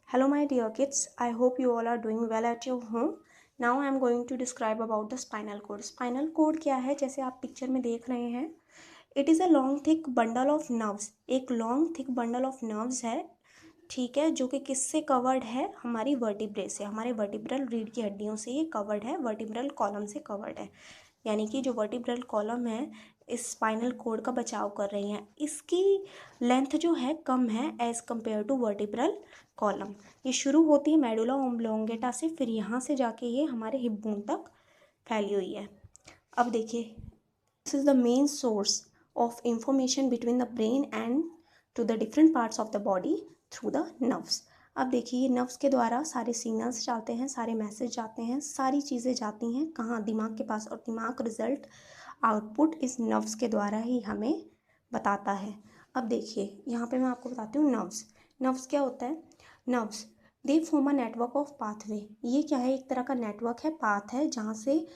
Hello my dear kids, I hope you all are doing well at your home. Now I am going to describe about the spinal cord. Spinal cord क्या है, जैसे आप picture में देख रहे हैं, it is a long thick bundle of nerves. एक long thick bundle of nerves है, ठीक है, जो कि किससे कवर्ड है, हमारी वर्टिब्रे से, हमारे वर्टिब्रल रीढ़ की हड्डियों से ये कवर्ड है, वर्टिब्रल कॉलम से कवर्ड है. यानी कि जो वर्टिब्रल कॉलम है इस स्पाइनल कोड का बचाव कर रही हैं. इसकी लेंथ जो है कम है as compare to vertebral column. ये शुरू होती है मेडुला ओब्लोंगेटा से, फिर यहाँ से जाके ये हमारे हिप बोन तक फैली हुई है. अब देखिए, this is the main source of information between the brain and to the different parts of the body through the nerves. अब देखिए, ये नर्व्स के द्वारा सारे सिग्नल्स जाते हैं, सारे मैसेज जाते हैं, सारी चीज़ें जाती हैं कहाँ, दिमाग के पास, और दिमाग रिजल्ट आउटपुट इस नर्व्स के द्वारा ही हमें बताता है. अब देखिए, यहाँ पे मैं आपको बताती हूँ नर्व्स. नर्व्स क्या होता है? Nerves they form a network of pathway. ये क्या है? एक तरह का नेटवर्क है, पाथ है, जहाँ से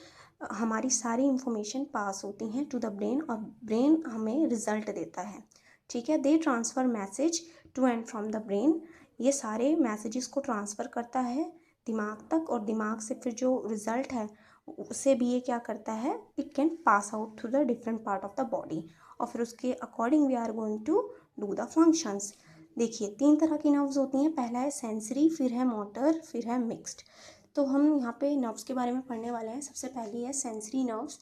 हमारी सारी इंफॉर्मेशन पास होती हैं टू द ब्रेन, और ब्रेन हमें रिजल्ट देता है. ठीक है, they transfer message to and from the brain. ये सारे मैसेजेस को ट्रांसफ़र करता है दिमाग तक, और दिमाग से फिर जो रिज़ल्ट है उसे भी ये क्या करता है, it can pass out through the different part of the body, और फिर उसके according we are going to do the functions. देखिए, 3 तरह की नर्व्स होती हैं. पहला है सेंसरी, फिर है मोटर, फिर है मिक्स्ड. तो हम यहाँ पे नर्व्स के बारे में पढ़ने वाले हैं. सबसे पहली है सेंसरी नर्व्स.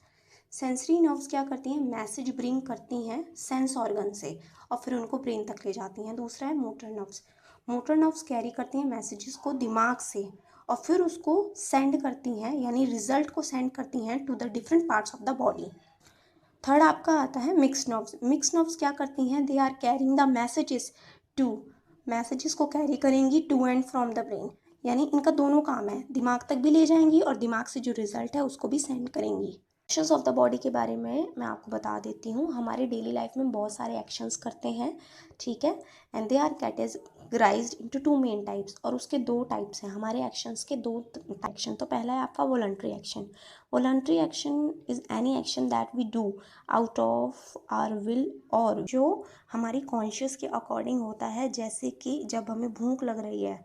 सेंसरी नर्व्स क्या करती हैं? मैसेज ब्रिंग करती हैं सेंस ऑर्गन से, और फिर उनको ब्रेन तक ले जाती हैं. दूसरा है motor nerves. Motor nerves carry करती हैं मैसेजेस को दिमाग से, और फिर उसको सेंड करती हैं, यानी रिजल्ट को सेंड करती हैं to the different parts of the body. Third आपका आता है मिक्स नर्व्स. मिक्स नर्व्स क्या करती हैं? They are carrying the messages to, messages को कैरी करेंगी to and from the brain. यानी इनका दोनों काम है, दिमाग तक भी ले जाएंगी और दिमाग से जो रिजल्ट है उसको भी सेंड करेंगी. एक्शंस ऑफ द बॉडी के बारे में मैं आपको बता देती हूँ. हमारे डेली लाइफ में बहुत सारे एक्शंस करते हैं, ठीक है, and they are categorized into 2 main types. और उसके 2 टाइप्स हैं हमारे एक्शंस के, 2 एक्शन. तो पहला है आपका voluntary action. Voluntary action is any action that we do out of our will, और जो हमारी कॉन्शियस के अकॉर्डिंग होता है. जैसे कि जब हमें भूख लग रही है,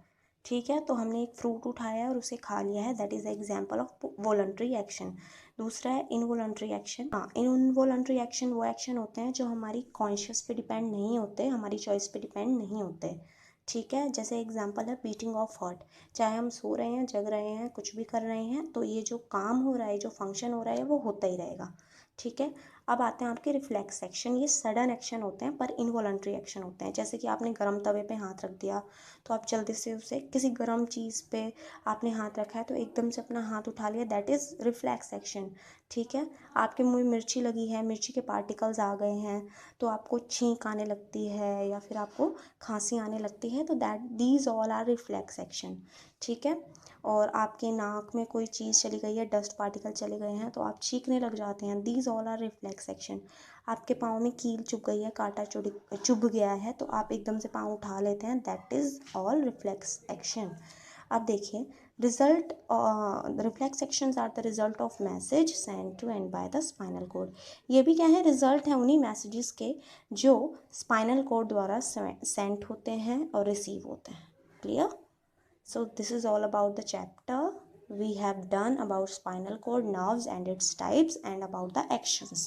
ठीक है, तो हमने एक फ्रूट उठाया है और उसे खा लिया है, that is example of voluntary action. दूसरा है इनवॉलंटरी एक्शन. हाँ, इनवॉलंटरी एक्शन वो एक्शन होते हैं जो हमारी कॉन्शियस पे डिपेंड नहीं होते, हमारी चॉइस पे डिपेंड नहीं होते, ठीक है. जैसे एग्जांपल है बीटिंग ऑफ हार्ट. चाहे हम सो रहे हैं, जग रहे हैं, कुछ भी कर रहे हैं, तो ये जो काम हो रहा है, जो फंक्शन हो रहा है, वो होता ही रहेगा, ठीक है. अब आते हैं आपके रिफ्लेक्स एक्शन. ये सडन एक्शन होते हैं पर इनवॉलंटरी एक्शन होते हैं. जैसे कि आपने गर्म तवे पे हाथ रख दिया, तो आप जल्दी से उसे, किसी गर्म चीज़ पे आपने हाथ रखा है तो एकदम से अपना हाथ उठा लिया, दैट इज़ रिफ्लेक्स एक्शन, ठीक है. आपके मुँह में मिर्ची लगी है, मिर्ची के पार्टिकल्स आ गए हैं, तो आपको छींक आने लगती है या फिर आपको खांसी आने लगती है, तो that these all are reflex action, ठीक है. और आपके नाक में कोई चीज़ चली गई है, डस्ट पार्टिकल चले गए हैं, तो आप छींकने लग जाते हैं, these all are reflex action. आपके पाँव में कील चुभ गई है, कांटा चुभ गया है, तो आप एकदम से पाँव उठा लेते हैं, that is all reflex action. अब देखिए, result reflex actions are the result of message send to and by the spinal cord. ये भी क्या है? रिजल्ट है उन्हीं मैसेजेस के जो स्पाइनल कोड द्वारा सेंड होते हैं और रिसीव होते हैं. Clear? So this is all about the chapter we have done about spinal cord, nerves and its types, and about the actions.